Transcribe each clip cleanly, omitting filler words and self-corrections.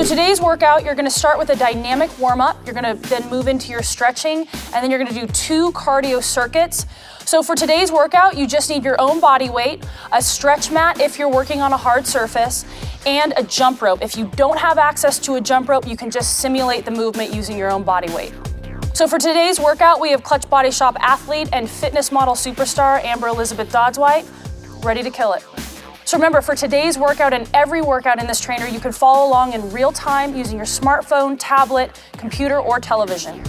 So today's workout, you're gonna start with a dynamic warm-up. You're gonna then move into your stretching, and then you're gonna do 2 cardio circuits. So for today's workout, you just need your own body weight, a stretch mat if you're working on a hard surface, and a jump rope. If you don't have access to a jump rope, you can just simulate the movement using your own body weight. So for today's workout, we have Clutch Body Shop athlete and fitness model superstar, Amber Elizabeth Dodds-White, ready to kill it. So remember, for today's workout and every workout in this trainer, you can follow along in real time using your smartphone, tablet, computer, or television.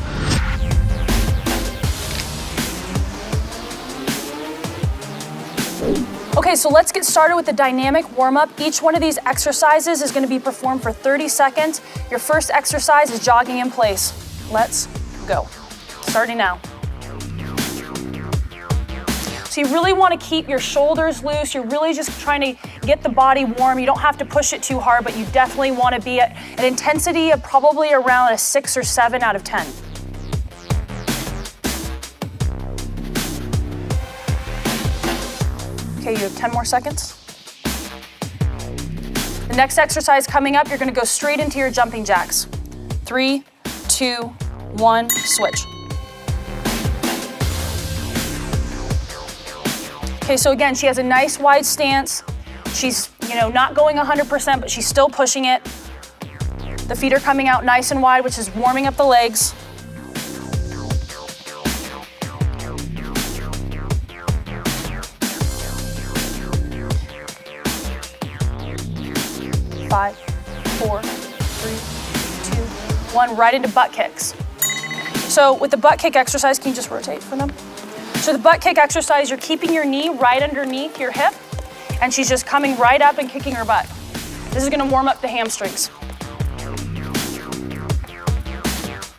Okay, so let's get started with the dynamic warm-up. Each one of these exercises is going to be performed for 30 seconds. Your first exercise is jogging in place. Let's go. Starting now. So you really want to keep your shoulders loose. You're really just trying to get the body warm. You don't have to push it too hard, but you definitely want to be at an intensity of probably around a 6 or 7 out of 10. Okay, you have 10 more seconds. The next exercise coming up, you're going to go straight into your jumping jacks. 3, 2, 1, switch. Okay, so again, she has a nice wide stance. She's, not going 100%, but she's still pushing it. The feet are coming out nice and wide, which is warming up the legs. Five, 4, 3, 2, 1, right into butt kicks. So with the butt kick exercise, can you just rotate for them? So the butt kick exercise, you're keeping your knee right underneath your hip, and she's just coming right up and kicking her butt. This is gonna warm up the hamstrings.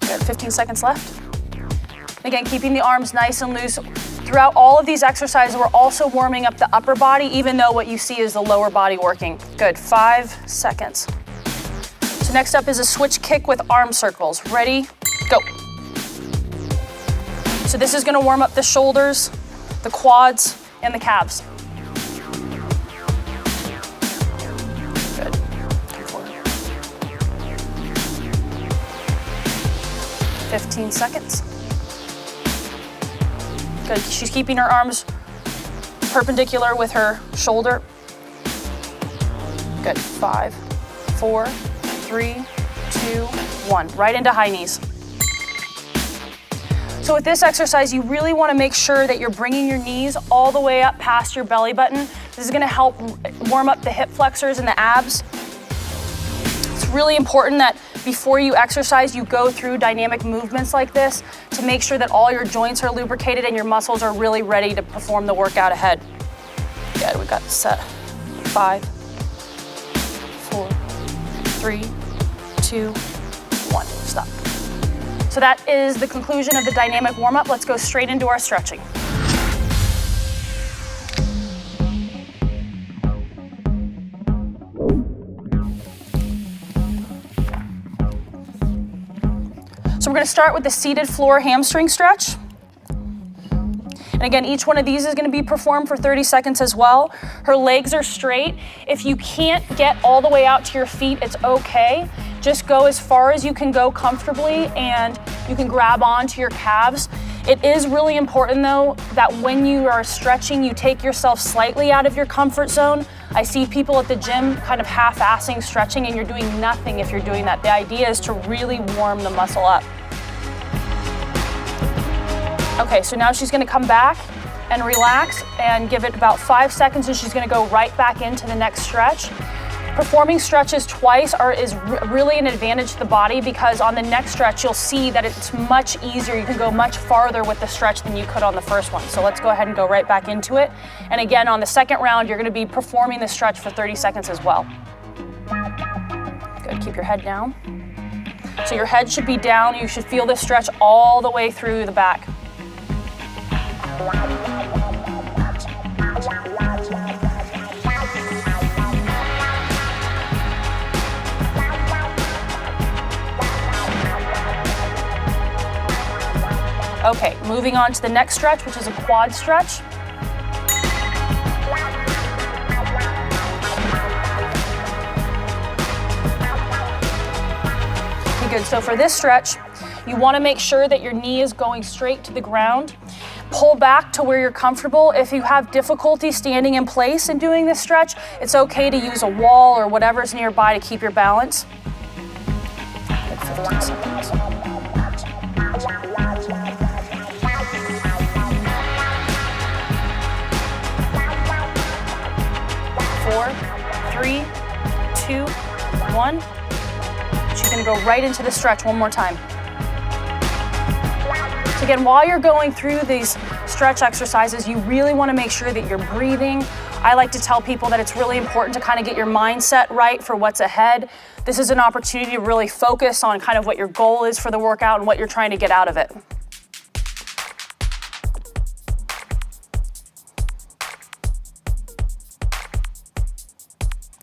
We have 15 seconds left. Again, keeping the arms nice and loose. Throughout all of these exercises, we're also warming up the upper body, even though what you see is the lower body working. Good, 5 seconds. So next up is a switch kick with arm circles. Ready, go. So this is gonna warm up the shoulders, the quads, and the calves. Good. 15 seconds. Good, she's keeping her arms perpendicular with her shoulder. Good, 5, 4, 3, 2, 1. Right into high knees. So with this exercise, you really want to make sure that you're bringing your knees all the way up past your belly button. This is going to help warm up the hip flexors and the abs. It's really important that before you exercise, you go through dynamic movements like this to make sure that all your joints are lubricated and your muscles are really ready to perform the workout ahead. Good, we got set. 5, 4, 3, 2, 1, stop. So that is the conclusion of the dynamic warm-up. Let's go straight into our stretching. So we're gonna start with the seated floor hamstring stretch. And again, each one of these is gonna be performed for 30 seconds as well. Her legs are straight. If you can't get all the way out to your feet, it's okay. Just go as far as you can go comfortably, and you can grab onto your calves. It is really important though that when you are stretching, you take yourself slightly out of your comfort zone. I see people at the gym kind of half-assing stretching, and you're doing nothing if you're doing that. The idea is to really warm the muscle up. Okay, so now she's gonna come back and relax and give it about 5 seconds, and she's gonna go right back into the next stretch. Performing stretches twice is really an advantage to the body, because on the next stretch, you'll see that it's much easier. You can go much farther with the stretch than you could on the first one. So let's go ahead and go right back into it. And again, on the second round, you're gonna be performing the stretch for 30 seconds as well. Good, keep your head down. So your head should be down. You should feel this stretch all the way through the back. Okay, moving on to the next stretch, which is a quad stretch. good. So for this stretch, you want to make sure that your knee is going straight to the ground. Pull back to where you're comfortable. If you have difficulty standing in place and doing this stretch, it's okay to use a wall or whatever's nearby to keep your balance. Good, 15 seconds. 4, 3, 2, 1. She's gonna go right into the stretch one more time. So again, while you're going through these stretch exercises, you really wanna make sure that you're breathing. I like to tell people that it's really important to kind of get your mindset right for what's ahead. This is an opportunity to really focus on kind of what your goal is for the workout and what you're trying to get out of it.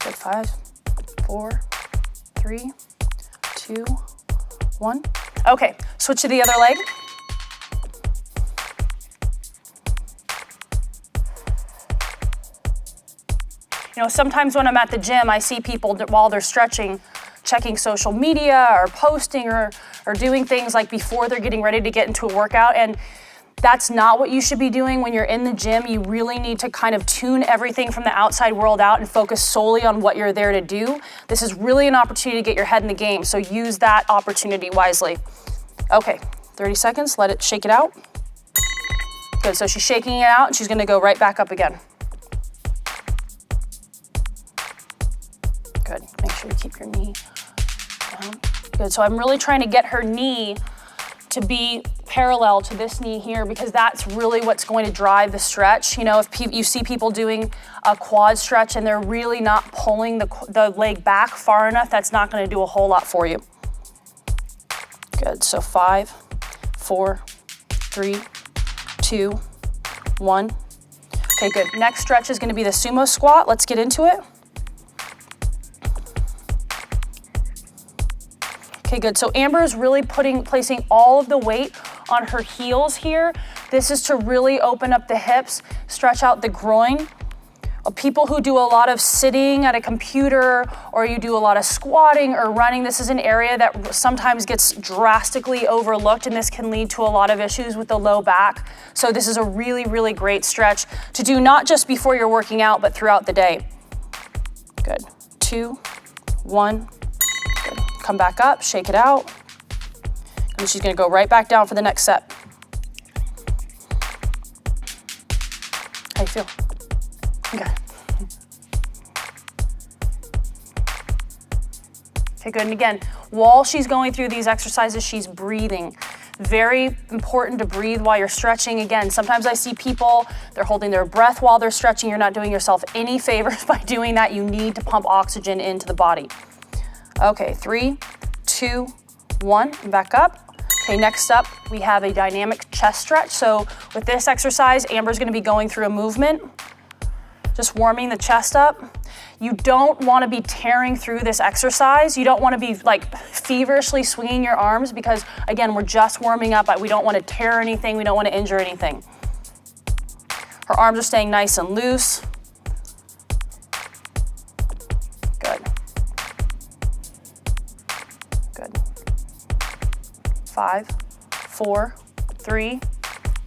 Good, 5, 4, 3, 2, 1. Okay, switch to the other leg. You know, sometimes when I'm at the gym, I see people while they're stretching, checking social media or posting or doing things like before they're getting ready to get into a workout. And that's not what you should be doing when you're in the gym. You really need to kind of tune everything from the outside world out and focus solely on what you're there to do. This is really an opportunity to get your head in the game, so use that opportunity wisely. Okay, 30 seconds, let it shake it out. Good, so she's shaking it out and she's gonna go right back up again. Good, make sure you keep your knee down. Good, so I'm really trying to get her knee to be parallel to this knee here because that's really what's going to drive the stretch. You know, if you see people doing a quad stretch and they're really not pulling the leg back far enough, that's not gonna do a whole lot for you. Good, so 5, 4, 3, 2, 1. Okay, good. Next stretch is gonna be the sumo squat. Let's get into it. Okay, good. So Amber is really placing all of the weight on her heels here. This is to really open up the hips, stretch out the groin. People who do a lot of sitting at a computer or you do a lot of squatting or running, this is an area that sometimes gets drastically overlooked, and this can lead to a lot of issues with the low back. So this is a really, really great stretch to do not just before you're working out, but throughout the day. Good. 2, 1. Good. Come back up, shake it out. And she's gonna go right back down for the next set. How you feel? Okay. Okay, good. And again, while she's going through these exercises, she's breathing. Very important to breathe while you're stretching. Again, sometimes I see people, they're holding their breath while they're stretching. You're not doing yourself any favors by doing that. You need to pump oxygen into the body. Okay, 3, 2, 1, and back up. Okay, next up, we have a dynamic chest stretch. So with this exercise, Amber's gonna be going through a movement, just warming the chest up. You don't wanna be tearing through this exercise. You don't wanna be like feverishly swinging your arms because again, we're just warming up. We don't wanna tear anything. We don't wanna injure anything. Her arms are staying nice and loose. Good. Good. 5, 4, 3,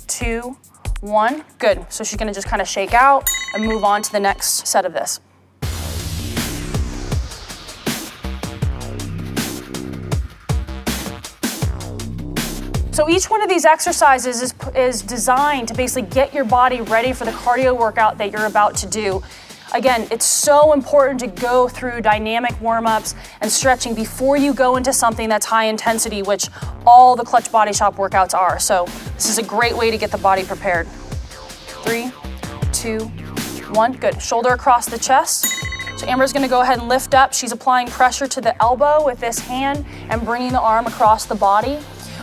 2, 1. Good. So she's gonna just kind of shake out and move on to the next set of this. So each one of these exercises is designed to basically get your body ready for the cardio workout that you're about to do. Again, it's so important to go through dynamic warm-ups and stretching before you go into something that's high intensity, which all the Clutch Body Shop workouts are. So this is a great way to get the body prepared. 3, 2, 1, good. Shoulder across the chest. So Amber's gonna go ahead and lift up. She's applying pressure to the elbow with this hand and bringing the arm across the body.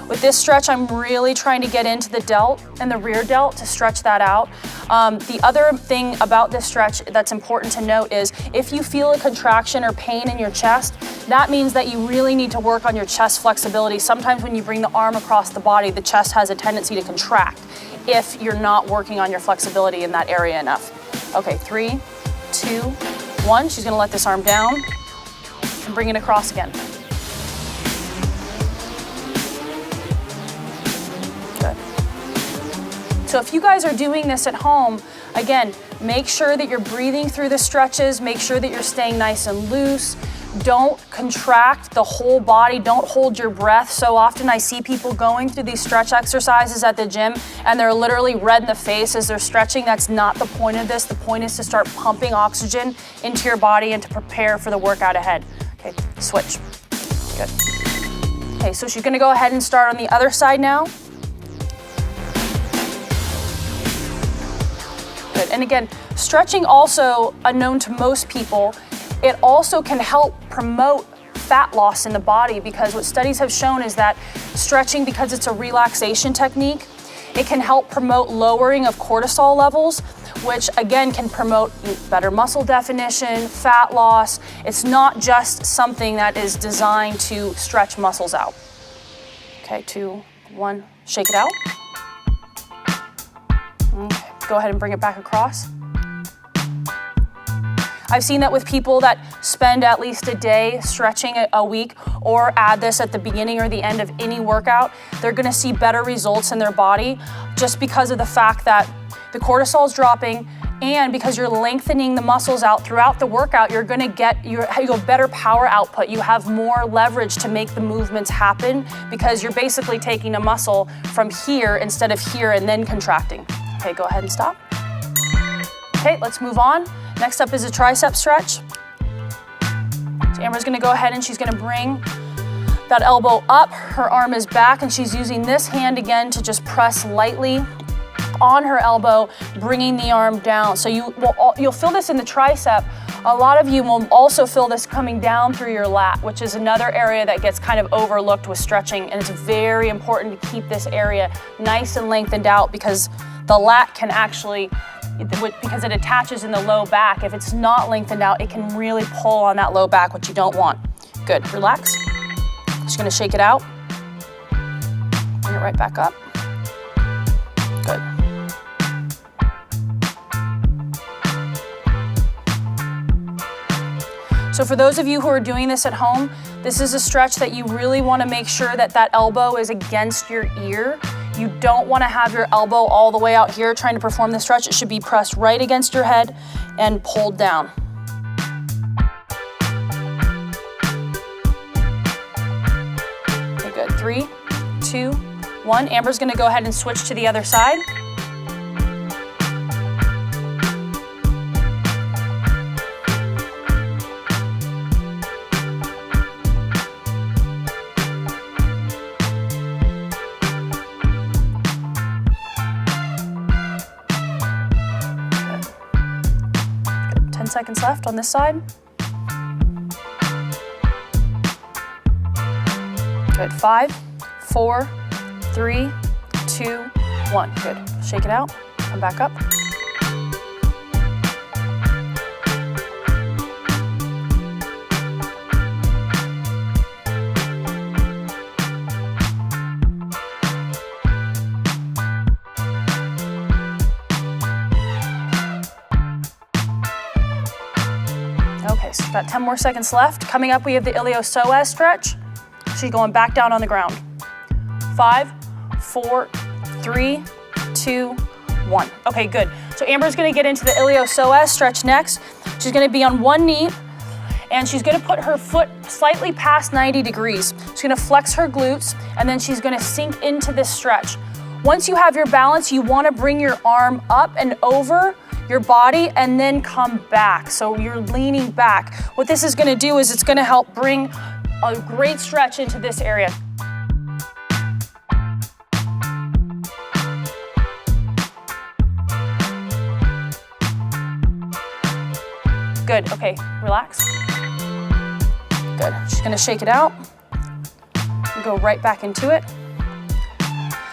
With this stretch, I'm really trying to get into the delt and the rear delt to stretch that out. The other thing about this stretch that's important to note is if you feel a contraction or pain in your chest, that means that you really need to work on your chest flexibility. Sometimes when you bring the arm across the body, the chest has a tendency to contract if you're not working on your flexibility in that area enough. Okay, 3, 2, 1. She's gonna let this arm down and bring it across again. So if you guys are doing this at home, again, make sure that you're breathing through the stretches, make sure that you're staying nice and loose. Don't contract the whole body, don't hold your breath. So often I see people going through these stretch exercises at the gym and they're literally red in the face as they're stretching. That's not the point of this. The point is to start pumping oxygen into your body and to prepare for the workout ahead. Okay, switch. Good. Okay, so she's gonna go ahead and start on the other side now. Good, and again, stretching also, unknown to most people, it also can help promote fat loss in the body, because what studies have shown is that stretching, because it's a relaxation technique, it can help promote lowering of cortisol levels, which again can promote better muscle definition, fat loss. It's not just something that is designed to stretch muscles out. Okay, 2, 1, shake it out. Okay, go ahead and bring it back across. I've seen that with people that spend at least a day stretching a week, or add this at the beginning or the end of any workout. They're gonna see better results in their body just because of the fact that the cortisol is dropping, and because you're lengthening the muscles out throughout the workout, you're gonna get you have better power output. You have more leverage to make the movements happen, because you're basically taking a muscle from here instead of here and then contracting. Okay, go ahead and stop. Okay, let's move on. Next up is a tricep stretch. So Amber's gonna go ahead and she's gonna bring that elbow up, her arm is back, and she's using this hand again to just press lightly on her elbow, bringing the arm down. So you'll feel this in the tricep. A lot of you will also feel this coming down through your lat, which is another area that gets kind of overlooked with stretching, and it's very important to keep this area nice and lengthened out, because the lat can actually, because it attaches in the low back, if it's not lengthened out, it can really pull on that low back, which you don't want. Good, relax. Just gonna shake it out. Bring it right back up. Good. So for those of you who are doing this at home, this is a stretch that you really wanna make sure that that elbow is against your ear. You don't want to have your elbow all the way out here trying to perform the stretch. It should be pressed right against your head and pulled down. Okay, good. 3, 2, 1. Amber's going to go ahead and switch to the other side. Seconds left on this side. Good. 5, 4, 3, 2, 1. Good. Shake it out. Come back up. Okay, so about 10 more seconds left. Coming up, we have the iliopsoas stretch. She's going back down on the ground. 5, 4, 3, 2, 1. Okay, good. So Amber's gonna get into the iliopsoas stretch next. She's gonna be on one knee, and she's gonna put her foot slightly past 90 degrees. She's gonna flex her glutes, and then she's gonna sink into this stretch. Once you have your balance, you wanna bring your arm up and over your body and then come back. So you're leaning back. What this is gonna do is it's gonna help bring a great stretch into this area. Good, okay, relax. Good, she's gonna shake it out and go right back into it.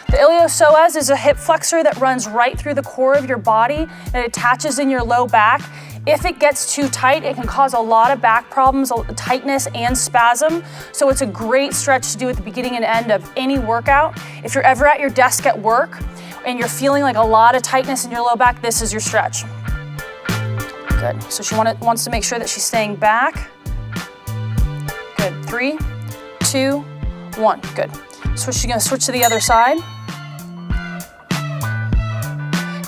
The iliopsoas is a hip flexor that runs right through the core of your body and it attaches in your low back. If it gets too tight, it can cause a lot of back problems, tightness and spasm. So it's a great stretch to do at the beginning and end of any workout. If you're ever at your desk at work and you're feeling like a lot of tightness in your low back, this is your stretch. Good, so she wants to make sure that she's staying back. Good, 3, 2, 1, good. So she's gonna switch to the other side.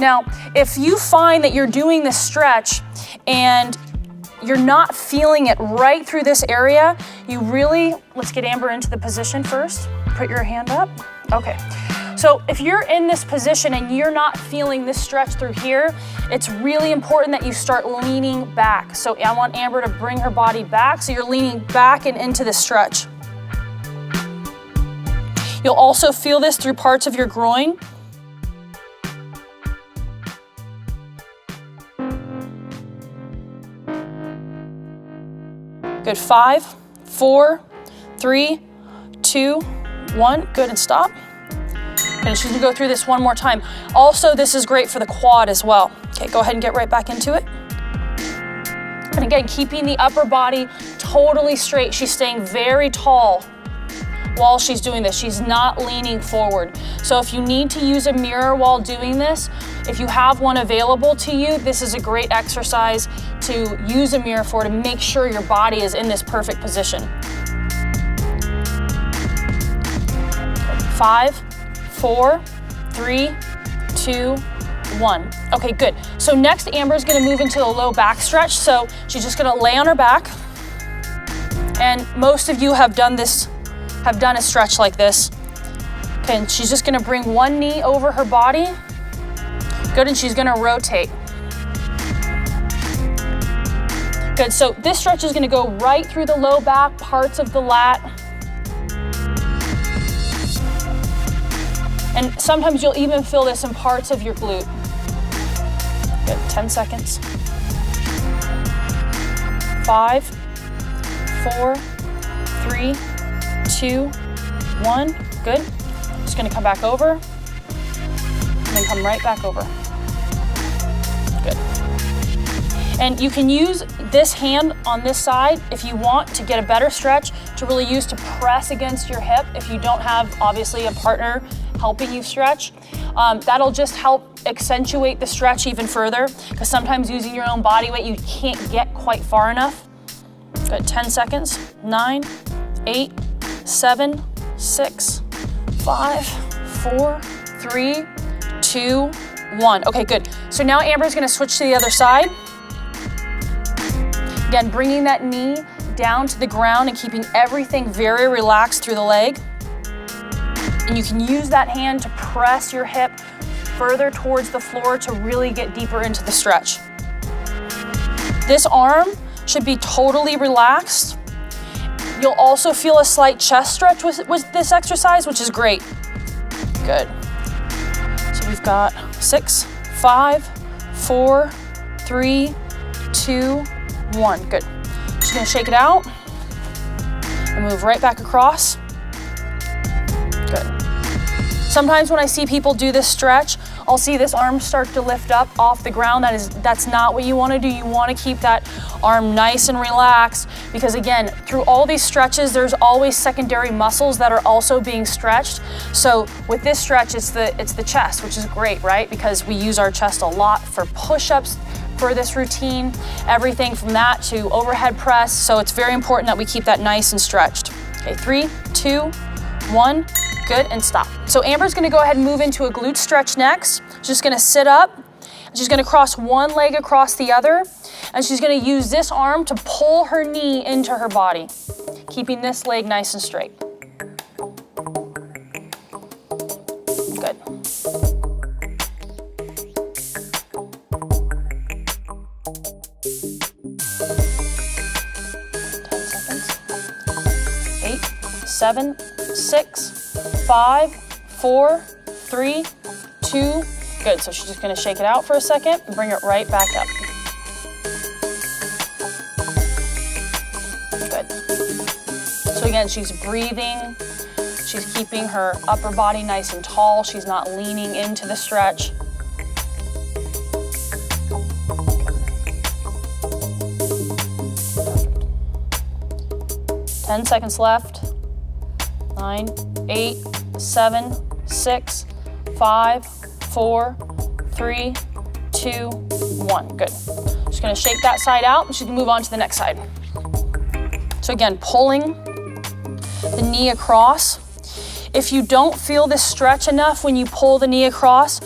Now, if you find that you're doing this stretch and you're not feeling it right through this area, let's get Amber into the position first. Put your hand up. Okay. So if you're in this position and you're not feeling this stretch through here, it's really important that you start leaning back. So I want Amber to bring her body back, so you're leaning back and into the stretch. You'll also feel this through parts of your groin. Good, 5, 4, 3, 2, 1. Good, and stop. And she's gonna go through this one more time. Also, this is great for the quad as well. Okay, go ahead and get right back into it. And again, keeping the upper body totally straight. She's staying very tall while she's doing this. She's not leaning forward. So if you need to use a mirror while doing this, if you have one available to you, this is a great exercise to use a mirror for, to make sure your body is in this perfect position. 5, 4, 3, 2, 1. Okay, good. So next, Amber's gonna move into the low back stretch. So she's just gonna lay on her back. And most of you have done a stretch like this. Okay, and she's just gonna bring one knee over her body. Good, and she's gonna rotate. Good, so this stretch is gonna go right through the low back, parts of the lat. And sometimes you'll even feel this in parts of your glute. Good, 10 seconds. 5, 4, 3, 2, 1. Good. Just gonna come back over, and then come right back over. Good. And you can use this hand on this side if you want to get a better stretch, to really use to press against your hip if you don't have, obviously, a partner helping you stretch. That'll just help accentuate the stretch even further, because sometimes using your own body weight, you can't get quite far enough. Good, 10 seconds. 9, 8, 7, 6, 5, 4, 3, 2, 1. Okay, good. So now Amber's gonna switch to the other side. Again, bringing that knee down to the ground and keeping everything very relaxed through the leg. And you can use that hand to press your hip further towards the floor to really get deeper into the stretch. This arm should be totally relaxed. You'll also feel a slight chest stretch with this exercise, which is great. Good. So we've got 6, 5, 4, 3, 2, 1. Good. Just gonna shake it out and move right back across. Good. Sometimes when I see people do this stretch, I'll see this arm start to lift up off the ground. That's not what you want to do. You want to keep that arm nice and relaxed, because again, through all these stretches, there's always secondary muscles that are also being stretched. So with this stretch, it's the chest, which is great, right? Because we use our chest a lot for push-ups for this routine, everything from that to overhead press. So it's very important that we keep that nice and stretched. Okay, 3, 2, 1. Good, and stop. So Amber's gonna go ahead and move into a glute stretch next. She's just gonna sit up, and she's gonna cross one leg across the other, and she's gonna use this arm to pull her knee into her body, keeping this leg nice and straight. Good. Eight, 7, 6, 5, 4, 3, 2, good. So she's just gonna shake it out for a second and bring it right back up. Good. So again, she's breathing. She's keeping her upper body nice and tall. She's not leaning into the stretch. Good. 10 seconds left. 9, 8, 7, 6, 5, 4, 3, 2, 1. Good. Just gonna shake that side out, and she's gonna move on to the next side. So again, pulling the knee across. If you don't feel this stretch enough when you pull the knee across,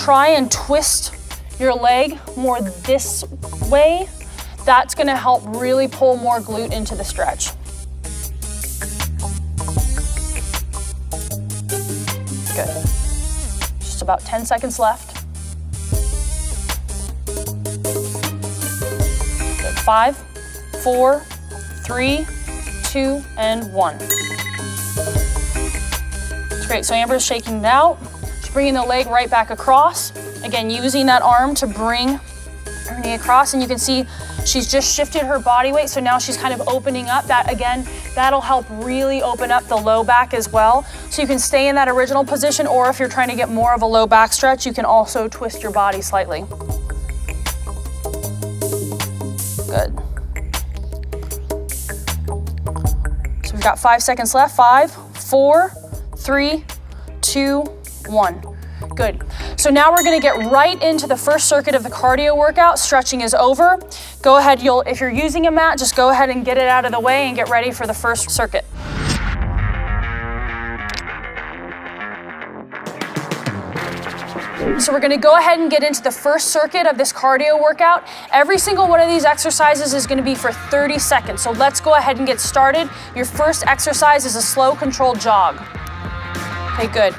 try and twist your leg more this way. That's gonna help really pull more glute into the stretch. Good. Just about 10 seconds left. Good. 5, 4, 3, 2, and 1. That's great. So Amber's shaking it out. She's bringing the leg right back across. Again, using that arm to bring her knee across, and you can see she's just shifted her body weight, so now she's kind of opening up. That, again, that'll help really open up the low back as well. So you can stay in that original position, or if you're trying to get more of a low back stretch, you can also twist your body slightly. Good. So we've got 5 seconds left. 5, 4, 3, 2, 1. Good. So now we're gonna get right into the first circuit of the cardio workout. Stretching is over. Go ahead, if you're using a mat, just go ahead and get it out of the way and get ready for the first circuit. So we're gonna go ahead and get into the first circuit of this cardio workout. Every single one of these exercises is gonna be for 30 seconds. So let's go ahead and get started. Your first exercise is a slow, controlled jog. Okay, good.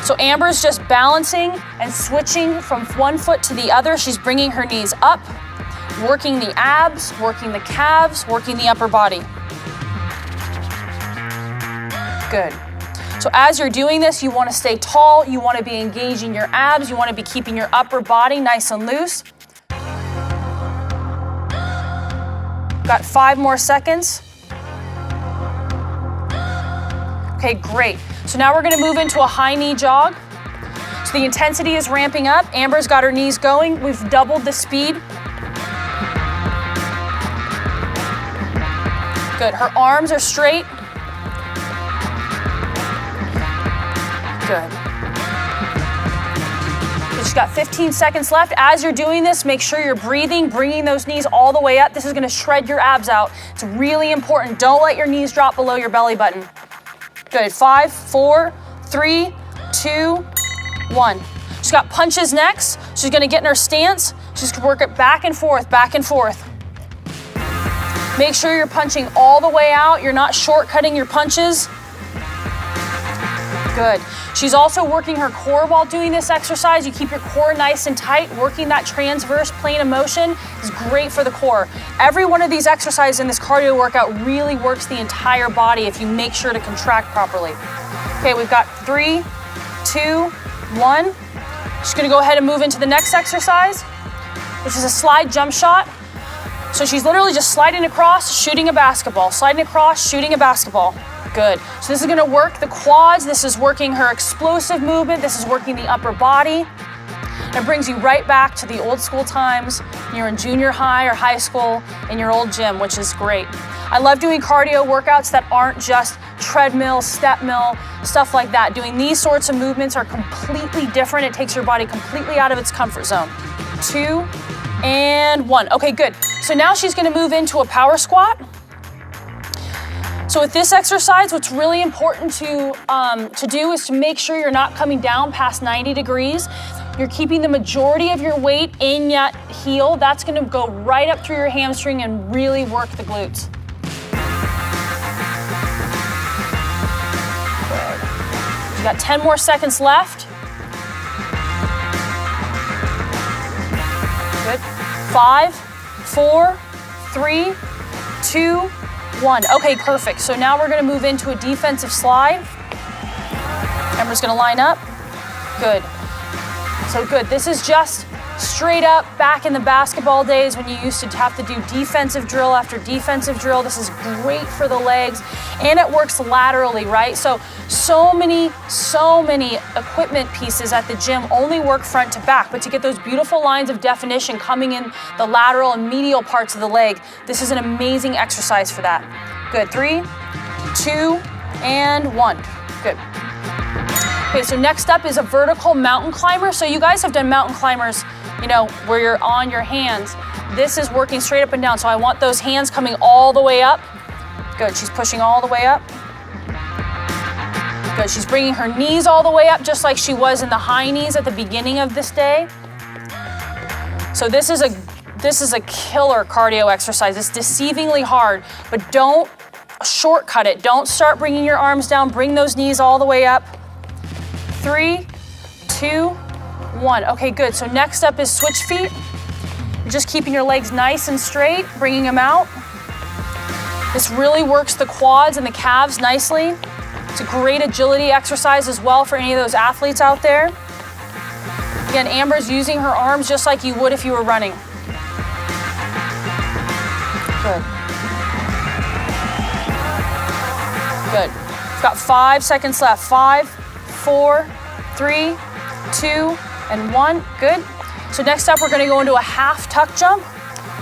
So Amber's just balancing and switching from one foot to the other. She's bringing her knees up, working the abs, working the calves, working the upper body. Good. So as you're doing this, you want to stay tall, you want to be engaging your abs, you want to be keeping your upper body nice and loose. Got 5 more seconds. Okay, great. So now we're gonna move into a high knee jog. So the intensity is ramping up. Amber's got her knees going. We've doubled the speed. Good, her arms are straight. Good. She's got 15 seconds left. As you're doing this, make sure you're breathing, bringing those knees all the way up. This is gonna shred your abs out. It's really important. Don't let your knees drop below your belly button. Good, 5, 4, 3, 2, 1. She's got punches next. She's gonna get in her stance. She's gonna work it back and forth, back and forth. Make sure you're punching all the way out. You're not shortcutting your punches. Good. She's also working her core while doing this exercise. You keep your core nice and tight. Working that transverse plane of motion is great for the core. Every one of these exercises in this cardio workout really works the entire body if you make sure to contract properly. Okay, we've got 3, 2, 1. She's gonna go ahead and move into the next exercise, which is a slide jump shot. So she's literally just sliding across, shooting a basketball, sliding across, shooting a basketball. Good. So this is gonna work the quads, this is working her explosive movement, this is working the upper body. And it brings you right back to the old school times. You're in junior high or high school in your old gym, which is great. I love doing cardio workouts that aren't just treadmill, step mill, stuff like that. Doing these sorts of movements are completely different. It takes your body completely out of its comfort zone. 2, and 1. Okay, good. So now she's gonna move into a power squat. So with this exercise, what's really important to do is to make sure you're not coming down past 90 degrees. You're keeping the majority of your weight in that heel. That's gonna go right up through your hamstring and really work the glutes. Good. You got 10 more seconds left. Good. 5, 4, 3, 2, 1. Okay, perfect. So now we're gonna move into a defensive slide. Amber's gonna line up. Good. So good. This is just straight up back in the basketball days when you used to have to do defensive drill after defensive drill. This is great for the legs, and it works laterally, right? So many equipment pieces at the gym only work front to back, but to get those beautiful lines of definition coming in the lateral and medial parts of the leg, this is an amazing exercise for that. Good, 3, 2, and 1. Good. Okay, so next up is a vertical mountain climber. So you guys have done mountain climbers, you know, where you're on your hands. This is working straight up and down. So I want those hands coming all the way up. Good, she's pushing all the way up. Good, she's bringing her knees all the way up just like she was in the high knees at the beginning of this day. So this is a killer cardio exercise. It's deceivingly hard, but don't shortcut it. Don't start bringing your arms down. Bring those knees all the way up. 3, 2, 1. Okay, good. So next up is switch feet. You're just keeping your legs nice and straight, bringing them out. This really works the quads and the calves nicely. It's a great agility exercise as well for any of those athletes out there. Again, Amber's using her arms just like you would if you were running. Good. Good. We've got 5 seconds left. 5, 4, 3, 2, and 1. Good. So next up, we're gonna go into a half tuck jump.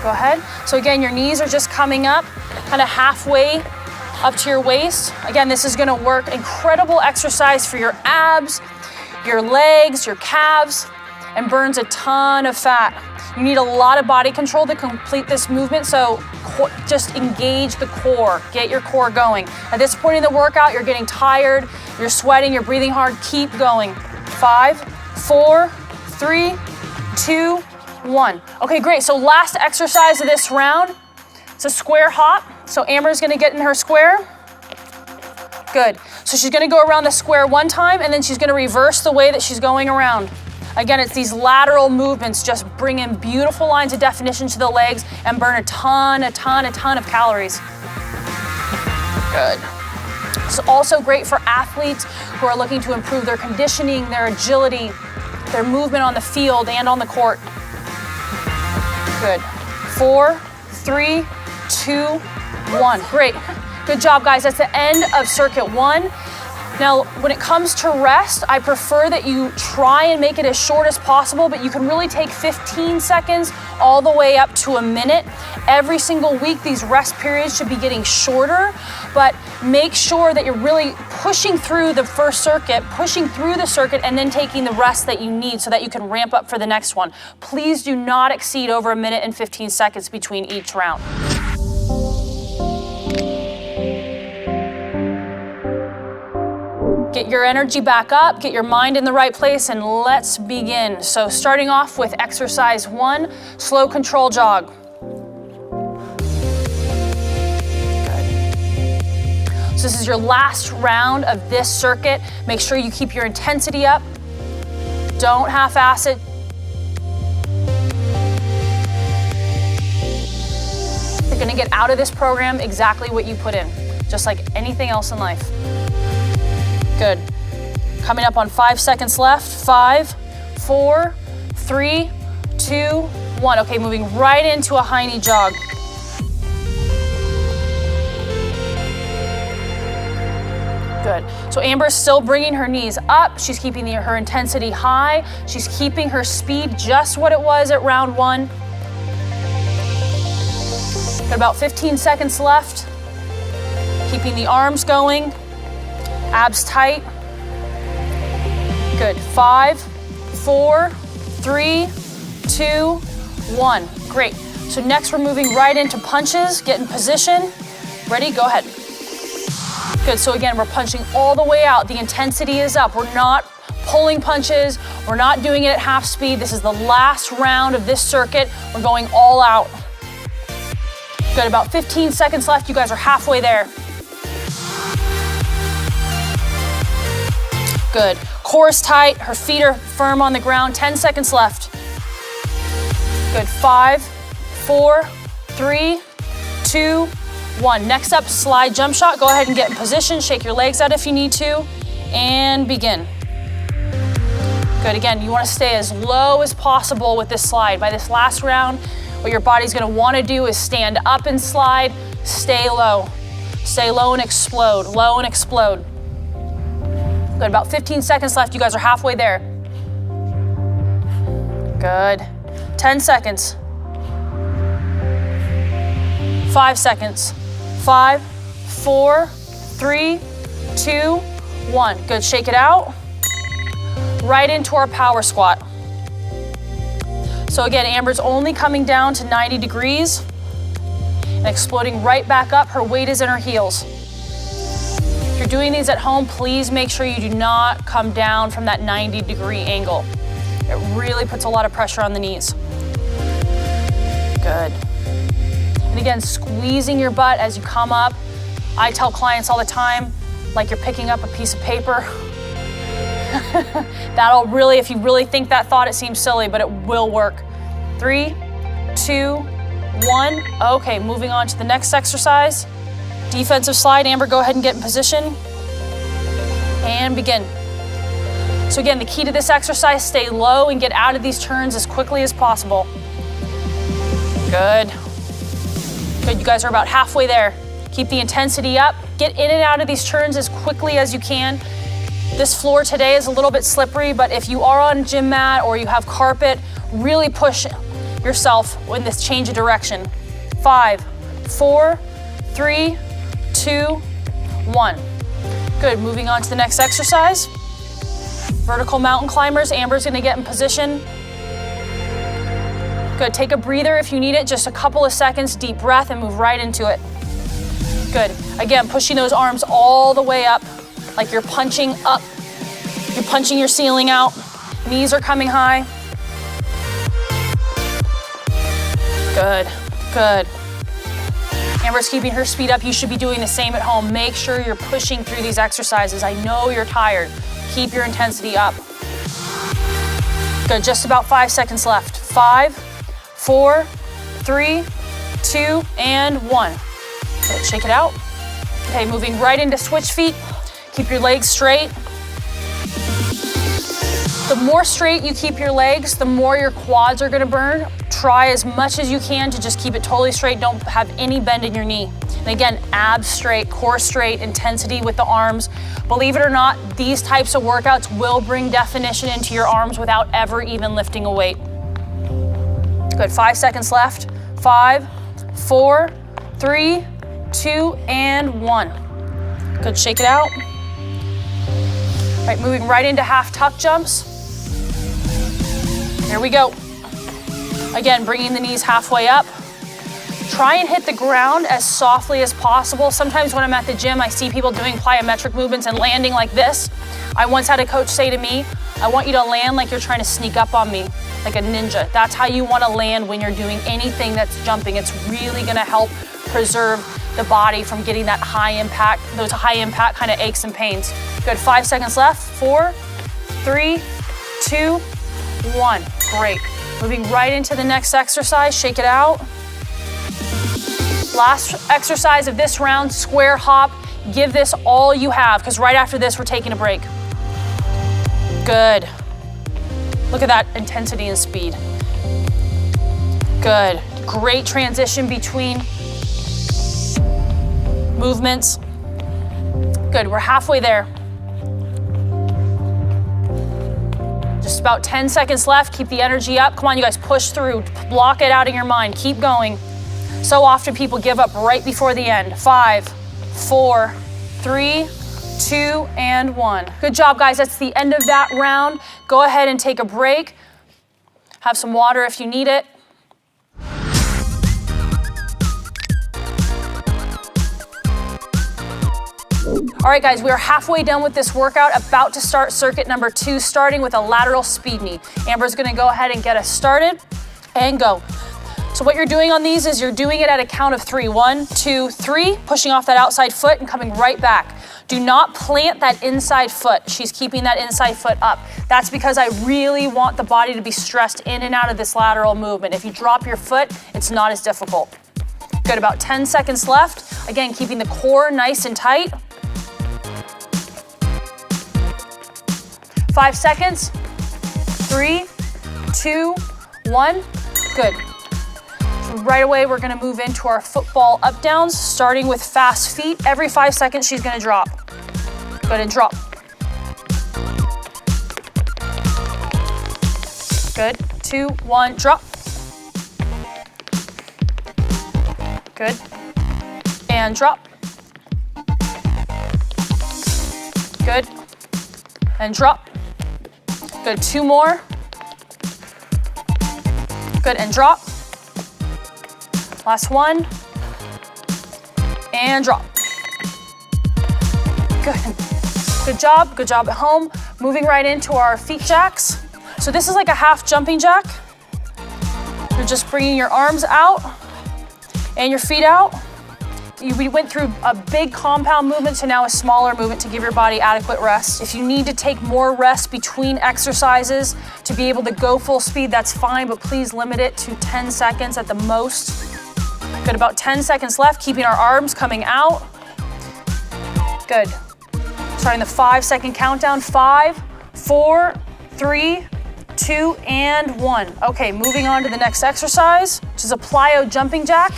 Go ahead. So again, your knees are just coming up, kind of halfway up to your waist. Again, this is gonna work. Incredible exercise for your abs, your legs, your calves, and burns a ton of fat. You need a lot of body control to complete this movement, so just engage the core, get your core going. At this point in the workout, you're getting tired, you're sweating, you're breathing hard, keep going. 5, 4, 3, 2, 1. Okay, great, so last exercise of this round, it's a square hop. So Amber's gonna get in her square. Good, so she's gonna go around the square one time and then she's gonna reverse the way that she's going around. Again, it's these lateral movements, just bring in beautiful lines of definition to the legs and burn a ton of calories. Good. It's also great for athletes who are looking to improve their conditioning, their agility, their movement on the field and on the court. Good. 4, 3, 2, 1. Great. Good job, guys. That's the end of circuit 1. Now, when it comes to rest, I prefer that you try and make it as short as possible, but you can really take 15 seconds all the way up to a minute. Every single week, these rest periods should be getting shorter, but make sure that you're really pushing through the first circuit, pushing through the circuit, and then taking the rest that you need so that you can ramp up for the next one. Please do not exceed over a minute and 15 seconds between each round. Get your energy back up, get your mind in the right place, and let's begin. So starting off with exercise 1, slow control jog. Good. So this is your last round of this circuit. Make sure you keep your intensity up. Don't half-ass it. You're gonna get out of this program exactly what you put in, just like anything else in life. Good. Coming up on 5 seconds left. 5, 4, 3, 2, 1. Okay, moving right into a high knee jog. Good. So Amber's still bringing her knees up. She's keeping her intensity high. She's keeping her speed just what it was at round 1. Got about 15 seconds left. Keeping the arms going. Abs tight. Good. 5, 4, 3, 2, 1. Great. So next we're moving right into punches. Get in position. Ready? Go ahead. Good. So again, we're punching all the way out. The intensity is up. We're not pulling punches. We're not doing it at half speed. This is the last round of this circuit. We're going all out. Good. About 15 seconds left. You guys are halfway there. Good. Core is tight. Her feet are firm on the ground. 10 seconds left. Good. 5, 4, 3, 2, 1. Next up, slide jump shot. Go ahead and get in position. Shake your legs out if you need to. And begin. Good. Again, you want to stay as low as possible with this slide. By this last round, what your body's going to want to do is stand up and slide. Stay low. Stay low and explode. Low and explode. Good, about 15 seconds left. You guys are halfway there. Good. 10 seconds. 5 seconds. 5, 4, 3, 2, 1. Good, shake it out. Right into our power squat. So again, Amber's only coming down to 90 degrees and exploding right back up. Her weight is in her heels. you're doing these at home, please make sure you do not come down from that 90-degree angle. It really puts a lot of pressure on the knees. Good. And again, squeezing your butt as you come up. I tell clients all the time, like you're picking up a piece of paper. That'll really, if you really think that thought, it seems silly, but it will work. 3, 2, 1. Okay, moving on to the next exercise. Defensive slide. Amber, go ahead and get in position. And begin. So again, the key to this exercise, stay low and get out of these turns as quickly as possible. Good. Good, you guys are about halfway there. Keep the intensity up. Get in and out of these turns as quickly as you can. This floor today is a little bit slippery, but if you are on a gym mat or you have carpet, really push yourself in this change of direction. 5, 4, 3, 2, 1. Good, moving on to the next exercise. Vertical mountain climbers. Amber's gonna get in position. Good, take a breather if you need it, just a couple of seconds, deep breath, and move right into it. Good, again, pushing those arms all the way up, like you're punching up. You're punching your ceiling out. Knees are coming high. Good, good. Amber's keeping her speed up. You should be doing the same at home. Make sure you're pushing through these exercises. I know you're tired. Keep your intensity up. Good, just about 5 seconds left. 5, 4, 3, 2, and 1. Good, shake it out. Okay, moving right into switch feet. Keep your legs straight. The more straight you keep your legs, the more your quads are gonna burn. Try as much as you can to just keep it totally straight. Don't have any bend in your knee. And again, abs straight, core straight, intensity with the arms. Believe it or not, these types of workouts will bring definition into your arms without ever even lifting a weight. Good, 5 seconds left. 5, 4, 3, 2, and 1. Good, shake it out. All right, moving right into half tuck jumps. Here we go. Again, bringing the knees halfway up. Try and hit the ground as softly as possible. Sometimes when I'm at the gym, I see people doing plyometric movements and landing like this. I once had a coach say to me, I want you to land like you're trying to sneak up on me, like a ninja. That's how you want to land when you're doing anything that's jumping. It's really going to help preserve the body from getting that high impact, those high impact kind of aches and pains. Good, 5 seconds left. 4, 3, 2, 1. Great. Moving right into the next exercise, shake it out. Last exercise of this round, square hop. Give this all you have, because right after this, we're taking a break. Good. Look at that intensity and speed. Good. Great transition between movements. Good, we're halfway there. Just about 10 seconds left. Keep the energy up. Come on, you guys, push through. Block it out of your mind. Keep going. So often people give up right before the end. 5, 4, 3, 2, and 1. Good job, guys. That's the end of that round. Go ahead and take a break. Have some water if you need it. All right, guys, we are halfway done with this workout, about to start circuit number 2, starting with a lateral speed knee. Amber's gonna go ahead and get us started and go. So what you're doing on these is you're doing it at a count of 3. 1, 2, 3, pushing off that outside foot and coming right back. Do not plant that inside foot. She's keeping that inside foot up. That's because I really want the body to be stressed in and out of this lateral movement. If you drop your foot, it's not as difficult. Good, about 10 seconds left. Again, keeping the core nice and tight. 5 seconds. 3, 2, 1. Good. So right away, we're gonna move into our football up downs, starting with fast feet. Every 5 seconds, she's gonna drop. Go ahead and drop. Good. 2, 1, drop. Good. And drop. Good. And drop. Good, 2 more. Good, and drop. Last one. And drop. Good. Good job at home. Moving right into our feet jacks. So this is like a half jumping jack. You're just bringing your arms out and your feet out. We went through a big compound movement to now a smaller movement to give your body adequate rest. If you need to take more rest between exercises to be able to go full speed, that's fine, but please limit it to 10 seconds at the most. Good, about 10 seconds left, keeping our arms coming out. Good. Starting the 5-second countdown. 5, 4, 3, 2, and 1. Okay, moving on to the next exercise, which is a plyo jumping jack.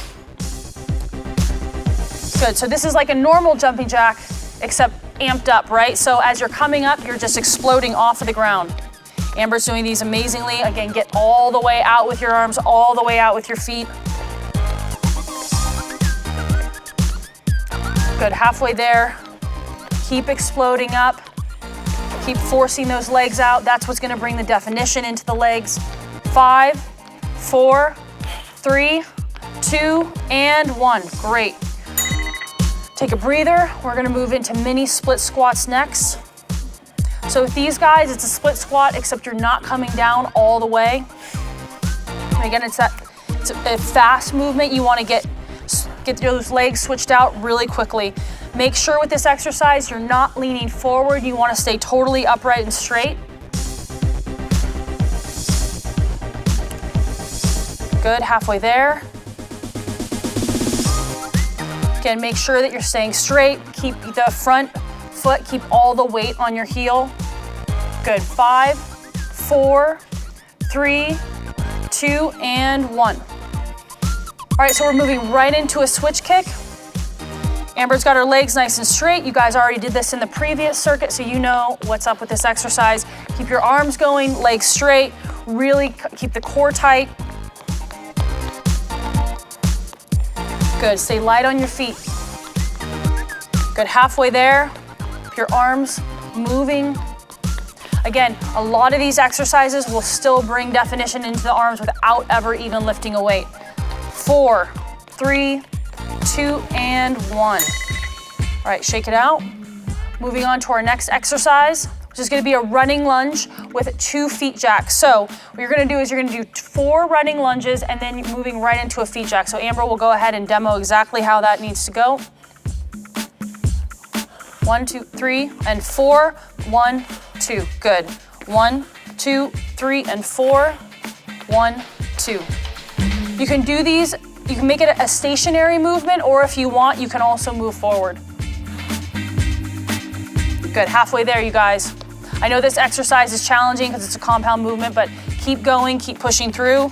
Good, so this is like a normal jumping jack, except amped up, right? So as you're coming up, you're just exploding off of the ground. Amber's doing these amazingly. Again, get all the way out with your arms, all the way out with your feet. Good, halfway there. Keep exploding up. Keep forcing those legs out. That's what's gonna bring the definition into the legs. 5, 4, 3, 2, and 1. Great. Take a breather. We're gonna move into mini split squats next. So with these guys, it's a split squat, except you're not coming down all the way. And again, it's a fast movement. You wanna get those legs switched out really quickly. Make sure with this exercise, you're not leaning forward. You wanna stay totally upright and straight. Good, halfway there. Again, make sure that you're staying straight. Keep the front foot, keep all the weight on your heel. Good, 5, 4, 3, 2, and 1. All right, so we're moving right into a switch kick. Amber's got her legs nice and straight. You guys already did this in the previous circuit, so you know what's up with this exercise. Keep your arms going, legs straight. Really keep the core tight. Good, stay light on your feet. Good, halfway there. Keep your arms moving. Again, a lot of these exercises will still bring definition into the arms without ever even lifting a weight. 4, 3, 2, and 1. All right, shake it out. Moving on to our next exercise, which is gonna be a running lunge with 2 feet jacks. So what you're gonna do is you're gonna do 4 running lunges and then moving right into a feet jack. So Amber will go ahead and demo exactly how that needs to go. 1, 2, 3, and 4. 1, 2, good. 1, 2, 3, and 4. 1, 2. You can do these, you can make it a stationary movement, or if you want, you can also move forward. Good, halfway there, you guys. I know this exercise is challenging because it's a compound movement, but keep going, keep pushing through.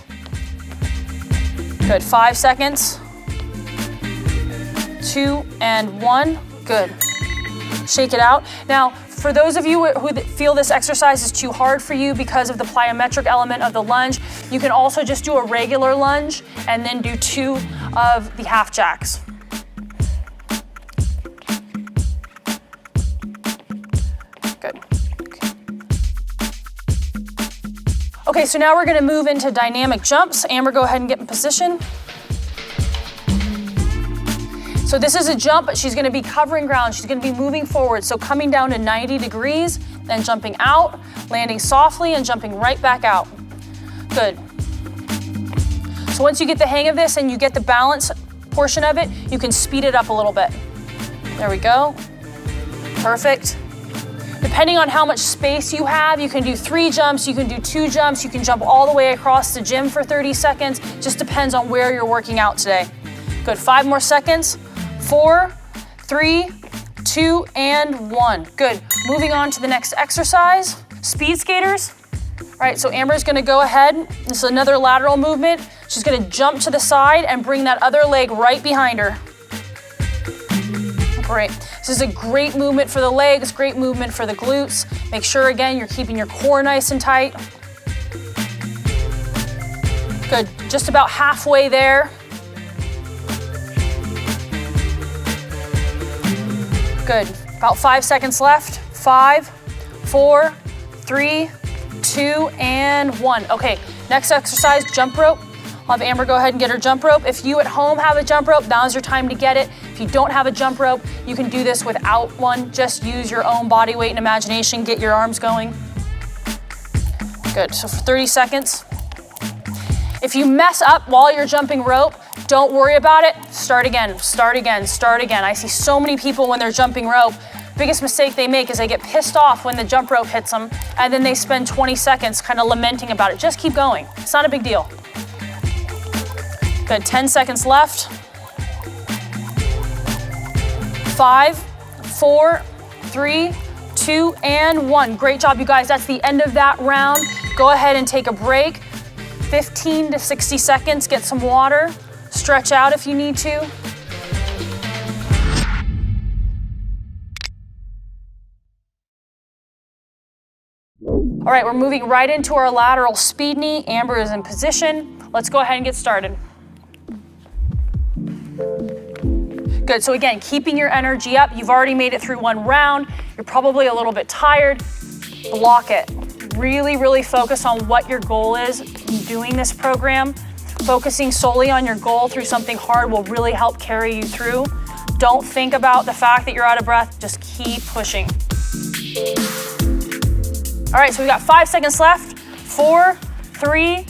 Good, 5 seconds. 2 and 1, good. Shake it out. Now, for those of you who feel this exercise is too hard for you because of the plyometric element of the lunge, you can also just do a regular lunge and then do 2 of the half jacks. Good. Okay, so now we're gonna move into dynamic jumps. Amber, go ahead and get in position. So this is a jump, but she's gonna be covering ground. She's gonna be moving forward. So coming down to 90 degrees, then jumping out, landing softly and jumping right back out. Good. So once you get the hang of this and you get the balance portion of it, you can speed it up a little bit. There we go. Perfect. Depending on how much space you have, you can do 3 jumps, you can do 2 jumps, you can jump all the way across the gym for 30 seconds. Just depends on where you're working out today. Good, 5 more seconds. 4, 3, 2, and 1. Good. Moving on to the next exercise, speed skaters. All right, so Amber's gonna go ahead. This is another lateral movement. She's gonna jump to the side and bring that other leg right behind her. Great. This is a great movement for the legs, great movement for the glutes. Make sure, again, you're keeping your core nice and tight. Good, just about halfway there. Good, about 5 seconds left. 5, 4, 3, 2, and 1. Okay, next exercise, jump rope. I'll have Amber go ahead and get her jump rope. If you at home have a jump rope, now's your time to get it. If you don't have a jump rope, you can do this without one. Just use your own body weight and imagination. Get your arms going. Good, so for 30 seconds. If you mess up while you're jumping rope, don't worry about it. Start again, start again, start again. I see so many people when they're jumping rope, biggest mistake they make is they get pissed off when the jump rope hits them, and then they spend 20 seconds kind of lamenting about it. Just keep going. It's not a big deal. Good, 10 seconds left. 5, 4, 3, 2, and 1. Great job, you guys. That's the end of that round. Go ahead and take a break. 15 to 60 seconds, get some water. Stretch out if you need to. All right, we're moving right into our lateral speed knee. Amber is in position. Let's go ahead and get started. Good, so again, keeping your energy up. You've already made it through one round. You're probably a little bit tired. Block it. Really, really focus on what your goal is in doing this program. Focusing solely on your goal through something hard will really help carry you through. Don't think about the fact that you're out of breath. Just keep pushing. All right, so we got 5 seconds left. 4, 3,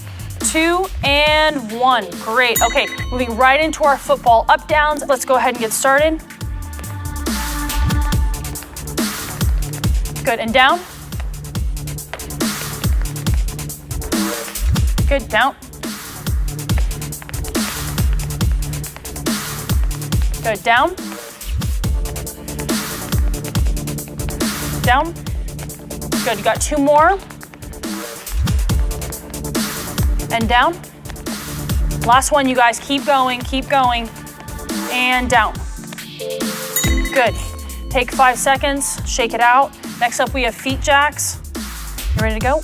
2, and 1. Great. Okay, moving right into our football up downs. Let's go ahead and get started. Good, and down. Good, down. Good, down. Down. Good, you got 2 more. And down. Last one, you guys, keep going, and down. Good. Take 5 seconds, shake it out. Next up, we have feet jacks. You ready to go?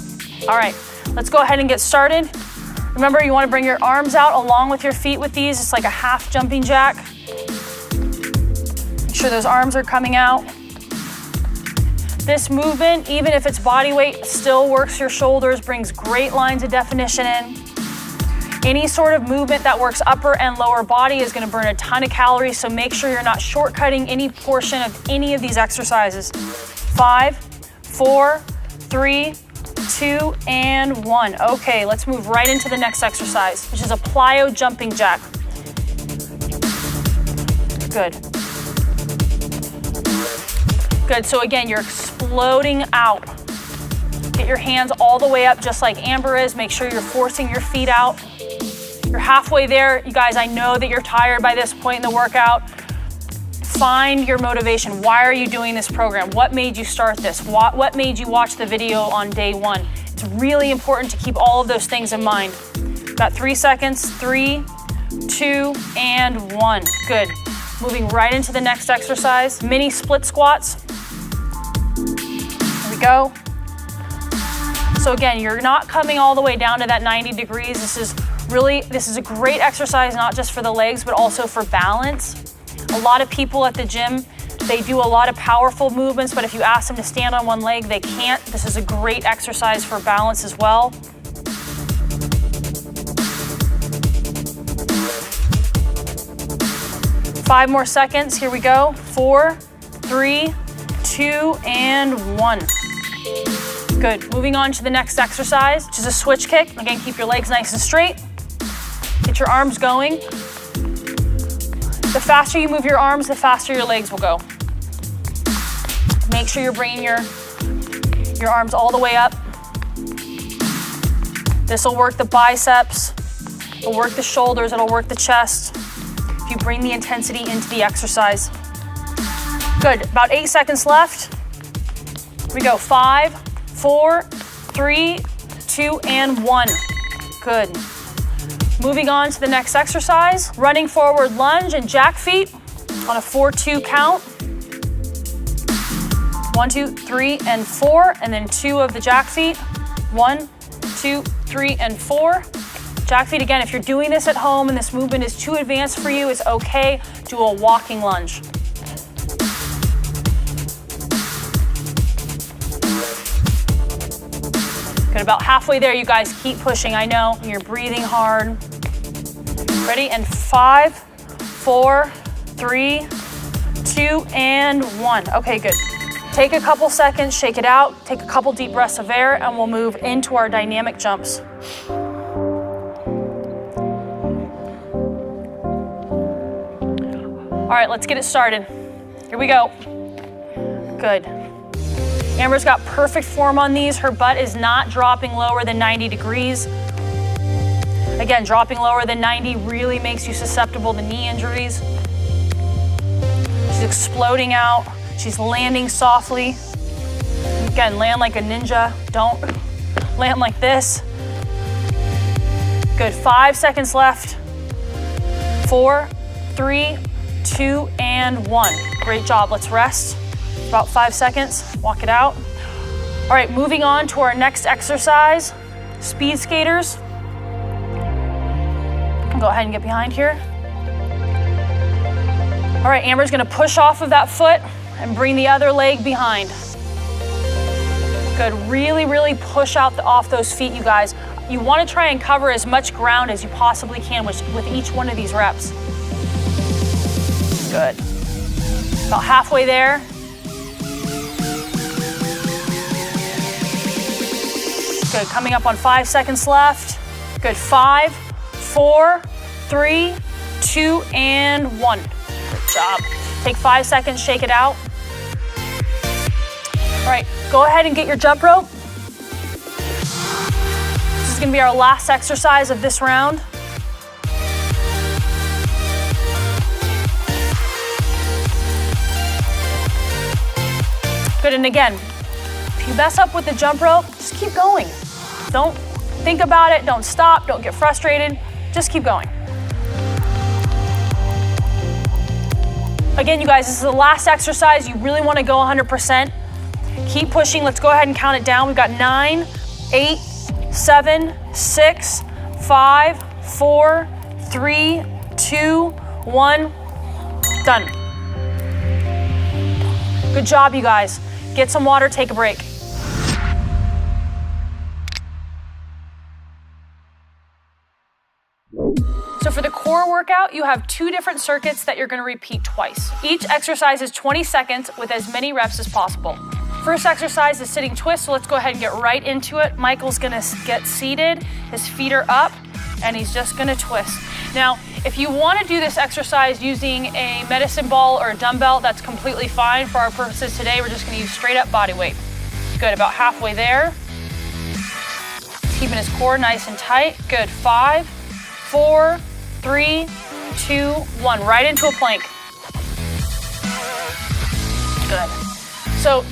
All right, let's go ahead and get started. Remember, you wanna bring your arms out along with your feet with these. It's like a half jumping jack. Make sure those arms are coming out. This movement, even if it's body weight, still works your shoulders, brings great lines of definition in. Any sort of movement that works upper and lower body is gonna burn a ton of calories, so make sure you're not shortcutting any portion of any of these exercises. 5, 4, 3, 2, and 1. Okay, let's move right into the next exercise, which is a plyo jumping jack. Good. Good, so again, you're exploding out. Get your hands all the way up just like Amber is. Make sure you're forcing your feet out. You're halfway there. You guys, I know that you're tired by this point in the workout. Find your motivation. Why are you doing this program? What made you start this? What made you watch the video on day 1? It's really important to keep all of those things in mind. Got 3 seconds, 3, 2, and 1. Good. Moving right into the next exercise, mini split squats. Here we go. So again, you're not coming all the way down to that 90 degrees. This is a great exercise, not just for the legs, but also for balance. A lot of people at the gym, they do a lot of powerful movements, but if you ask them to stand on one leg, they can't. This is a great exercise for balance as well. Five more seconds, here we go. 4, 3, 2, and 1. Good, moving on to the next exercise, which is a switch kick. Again, keep your legs nice and straight. Get your arms going. The faster you move your arms, the faster your legs will go. Make sure you're bringing your arms all the way up. This will work the biceps, it'll work the shoulders, it'll work the chest. If you bring the intensity into the exercise. Good, about 8 seconds left. Here we go, 5, 4, 3, 2, and 1. Good. Moving on to the next exercise, running forward lunge and jack feet on a 4-2 count. 1, 2, 3, and 4, and then 2 of the jack feet. 1, 2, 3, and 4. Jack feet again, if you're doing this at home and this movement is too advanced for you, it's okay. Do a walking lunge. Good, about halfway there, you guys, keep pushing. I know, you're breathing hard. Ready, and 5, 4, 3, 2, and 1. Okay, good. Take a couple seconds, shake it out, take a couple deep breaths of air, and we'll move into our dynamic jumps. All right, let's get it started. Here we go. Good. Amber's got perfect form on these. Her butt is not dropping lower than 90 degrees. Again, dropping lower than 90 really makes you susceptible to knee injuries. She's exploding out. She's landing softly. Again, land like a ninja. Don't land like this. Good, 5 seconds left. 4, 3, 2, and 1. Great job, let's rest. About 5 seconds, walk it out. All right, moving on to our next exercise, speed skaters. Go ahead and get behind here. All right, Amber's gonna push off of that foot and bring the other leg behind. Good, really, really push out off those feet, you guys. You wanna try and cover as much ground as you possibly can with each one of these reps. Good. About halfway there. Good, coming up on 5 seconds left. Good, 5, 4, 3, 2, and 1. Good job. Take 5 seconds, shake it out. All right, go ahead and get your jump rope. This is gonna be our last exercise of this round. Good, and again, if you mess up with the jump rope, just keep going. Don't think about it, don't stop, don't get frustrated, just keep going. Again, you guys, this is the last exercise. You really wanna go 100%. Keep pushing, let's go ahead and count it down. We've got 9, 8, 7, 6, 5, 4, 3, 2, 1, done. Good job, you guys. Get some water, take a break. So for the core workout, you have 2 different circuits that you're gonna repeat twice. Each exercise is 20 seconds with as many reps as possible. First exercise is sitting twist, so let's go ahead and get right into it. Michael's gonna get seated, his feet are up, and he's just gonna twist. Now, if you wanna do this exercise using a medicine ball or a dumbbell, that's completely fine. For our purposes today, we're just gonna use straight up body weight. Good, about halfway there. Keeping his core nice and tight. Good, 5, 4, 3, 2, 1. Right into a plank. Good. So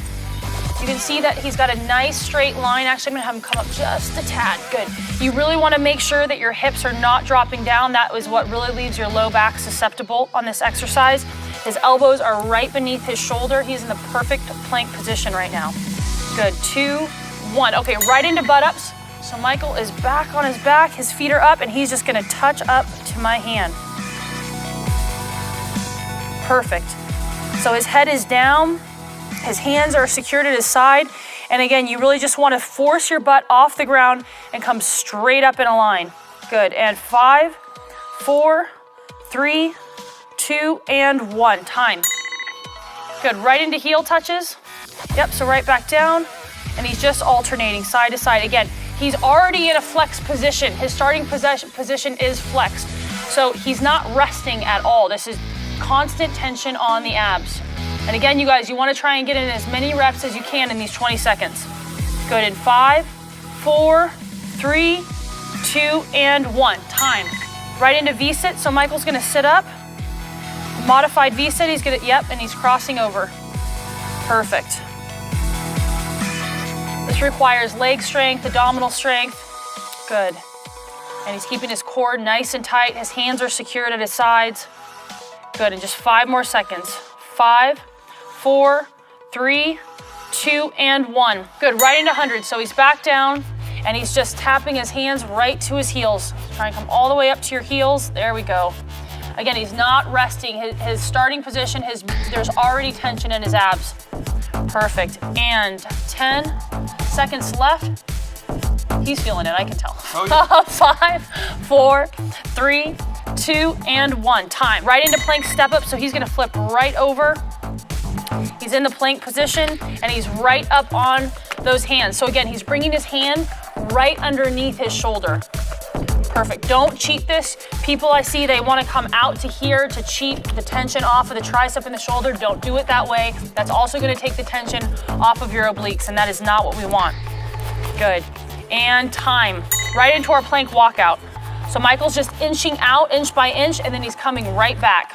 you can see that he's got a nice straight line. Actually, I'm gonna have him come up just a tad. Good. You really wanna make sure that your hips are not dropping down. That is what really leaves your low back susceptible on this exercise. His elbows are right beneath his shoulder. He's in the perfect plank position right now. Good, 2, 1. Okay, right into butt ups. So Michael is back on his back, his feet are up, and he's just gonna touch up to my hand. Perfect. So his head is down, his hands are secured at his side, and again, you really just wanna force your butt off the ground and come straight up in a line. Good, and 5, 4, 3, 2, and 1, time. Good, right into heel touches. Yep, so right back down, and he's just alternating side to side. Again, he's already in a flex position. His starting position is flexed. So he's not resting at all. This is constant tension on the abs. And again, you guys, you wanna try and get in as many reps as you can in these 20 seconds. Good, in 5, 4, 3, 2, and 1, time. Right into V-sit, so Michael's gonna sit up. Modified V-sit, he's gonna, yep, and he's crossing over. Perfect. This requires leg strength, abdominal strength. Good. And he's keeping his core nice and tight. His hands are secured at his sides. Good, and just 5 more seconds. 5, 4, 3, 2, and 1. Good, right into 100. So he's back down and he's just tapping his hands right to his heels. Try and come all the way up to your heels. There we go. Again, he's not resting. His starting position, there's already tension in his abs. Perfect, and 10 seconds left. He's feeling it, I can tell. Oh, yeah. 5, 4, 3, 2, and 1. Time. Right into plank step up, so he's gonna flip right over. He's in the plank position, and he's right up on those hands. So again, he's bringing his hand right underneath his shoulder. Perfect. Don't cheat this. People I see, they want to come out to here to cheat the tension off of the tricep and the shoulder. Don't do it that way. That's also going to take the tension off of your obliques, and that is not what we want. Good. And time. Right into our plank walkout. So Michael's just inching out, inch by inch, and then he's coming right back.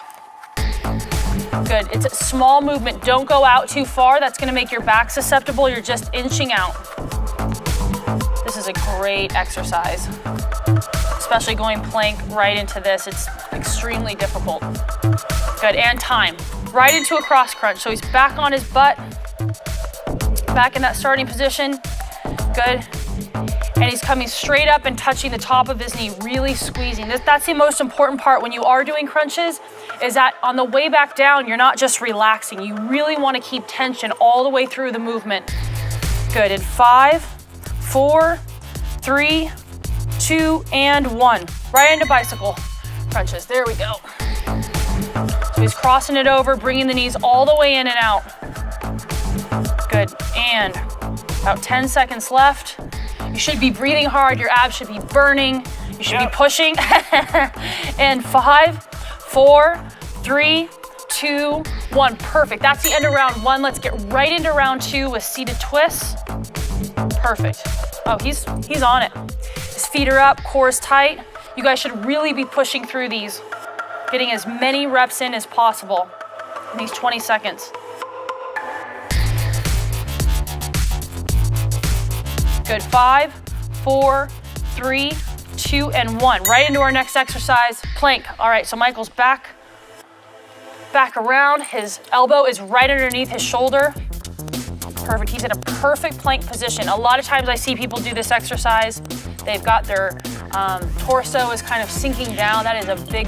Good. It's a small movement. Don't go out too far. That's going to make your back susceptible. You're just inching out. This is a great exercise. Especially going plank right into this. It's extremely difficult. Good, and time. Right into a cross crunch. So he's back on his butt, back in that starting position. Good. And he's coming straight up and touching the top of his knee, really squeezing. That's the most important part when you are doing crunches, is that on the way back down, you're not just relaxing. You really want to keep tension all the way through the movement. Good, in 5, 4, 3, 2, and 1. Right into bicycle crunches. There we go. So he's crossing it over, bringing the knees all the way in and out. Good. And about 10 seconds left. You should be breathing hard. Your abs should be burning. You should be pushing. And 5, 4, 3, 2, 1. Perfect. That's the end of round 1. Let's get right into round 2 with seated twists. Perfect. Oh, he's on it. His feet are up, core is tight. You guys should really be pushing through these, getting as many reps in as possible in these 20 seconds. Good, 5, 4, 3, 2, and 1. Right into our next exercise, plank. All right, so Michael's back around. His elbow is right underneath his shoulder. Perfect, he's in a perfect plank position. A lot of times I see people do this exercise. They've got their torso is kind of sinking down. That is a big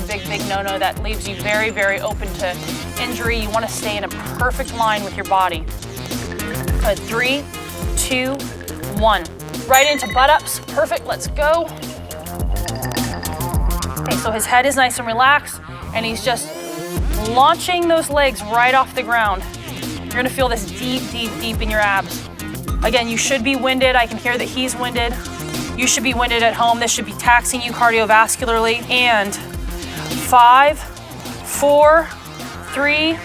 no-no. That leaves you very, very open to injury. You want to stay in a perfect line with your body. Good, 3, 2, 1. Right into butt-ups. Perfect, let's go. Okay, so his head is nice and relaxed, and he's just launching those legs right off the ground. You're gonna feel this deep in your abs. Again, you should be winded. I can hear that he's winded. You should be winded at home. This should be taxing you cardiovascularly. And 5, 4, 3,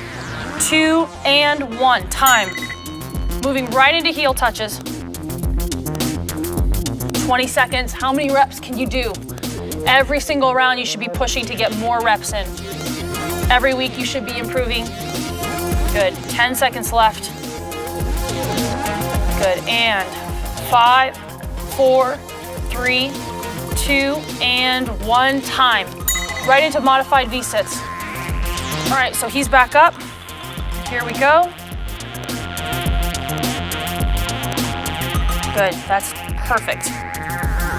2, and 1. Time. Moving right into heel touches. 20 seconds. How many reps can you do? Every single round you should be pushing to get more reps in. Every week you should be improving. Good, 10 seconds left. Good, and 5, 4, 3, 2, and 1. Time. Right into modified V-sits. All right, so he's back up. Here we go. Good, that's perfect.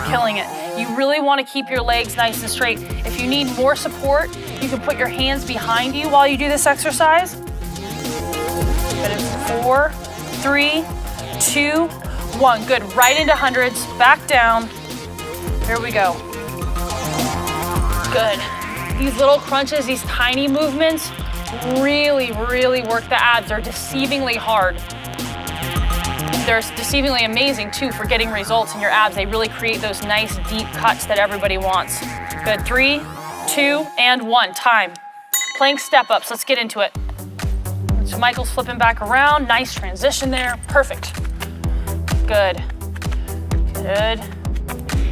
Killing it. You really want to keep your legs nice and straight. If you need more support, you can put your hands behind you while you do this exercise. Good, in 4, 3, 2, 1. Good, right into hundreds, back down. Here we go. Good. These little crunches, these tiny movements, really work the abs. They're deceivingly hard. They're deceivingly amazing too for getting results in your abs. They really create those nice deep cuts that everybody wants. Good, 3, 2, and 1. Time. Plank step ups, let's get into it. So Michael's flipping back around. Nice transition there. Perfect. Good. Good.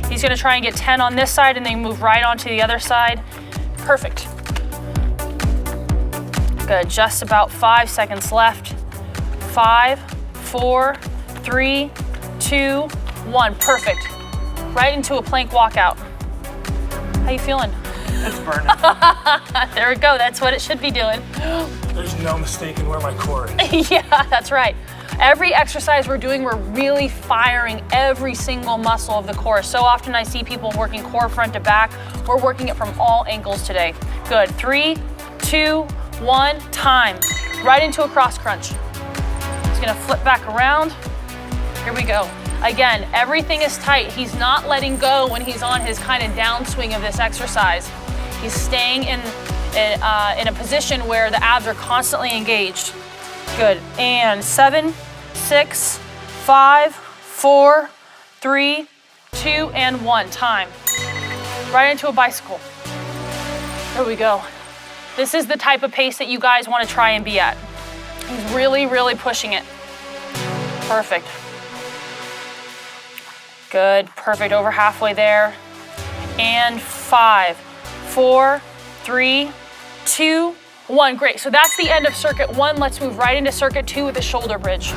He's gonna try and get 10 on this side and then move right onto the other side. Perfect. Good, just about 5 seconds left. 5, 4, 3, 2, 1. Perfect. Right into a plank walkout. How you feeling? It's burning. There we go, that's what it should be doing. There's no mistaking where my core is. Yeah, that's right. Every exercise we're doing, we're really firing every single muscle of the core. So often I see people working core front to back. We're working it from all ankles today. Good, 3, 2, 1, time. Right into a cross crunch. He's gonna flip back around. Here we go. Again, everything is tight. He's not letting go when he's on his kind of downswing of this exercise. He's staying in a position where the abs are constantly engaged. Good. And 7, 6, 5, 4, 3, 2, and 1. Time. Right into a bicycle. There we go. This is the type of pace that you guys want to try and be at. He's really, really pushing it. Perfect. Good. Perfect. Over halfway there. And 5, 4, 3, 2, 1. Great. So that's the end of circuit 1. Let's move right into circuit 2 with a shoulder bridge.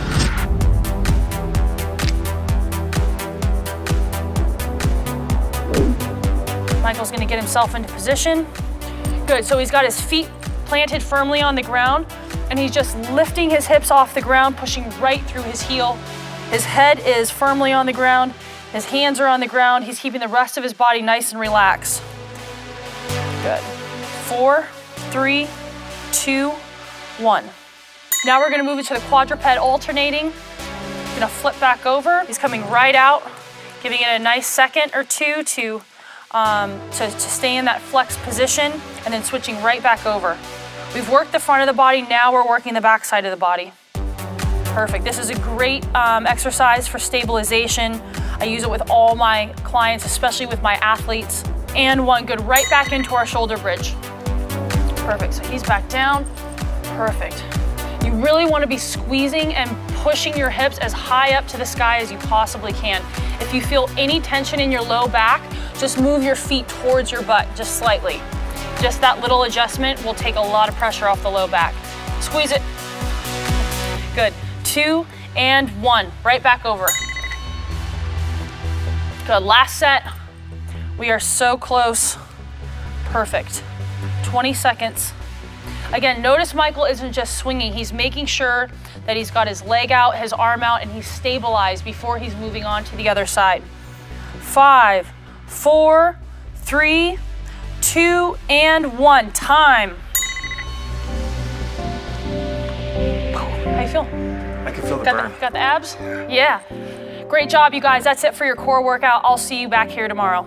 Michael's going to get himself into position. Good. So he's got his feet planted firmly on the ground, and he's just lifting his hips off the ground, pushing right through his heel. His head is firmly on the ground. His hands are on the ground. He's keeping the rest of his body nice and relaxed. Good. 4, 3, 2, 1. Now we're going to move into the quadruped alternating. Going to flip back over. He's coming right out, giving it a nice second or two to stay in that flex position, and then switching right back over. We've worked the front of the body. Now we're working the back side of the body. Perfect. This is a great exercise for stabilization. I use it with all my clients, especially with my athletes. And 1. Good. Right back into our shoulder bridge. Perfect. So he's back down. Perfect. You really want to be squeezing and pushing your hips as high up to the sky as you possibly can. If you feel any tension in your low back, just move your feet towards your butt, just slightly. Just that little adjustment will take a lot of pressure off the low back. Squeeze it. Good. 2 and 1. Right back over. Good. Last set. We are so close. Perfect. 20 seconds. Again, notice Michael isn't just swinging. He's making sure that he's got his leg out, his arm out, and he's stabilized before he's moving on to the other side. 5, 4, 3, 2, and 1. Time. How you feel? I can feel the burn. Got the abs? Yeah. Great job, you guys. That's it for your core workout. I'll see you back here tomorrow.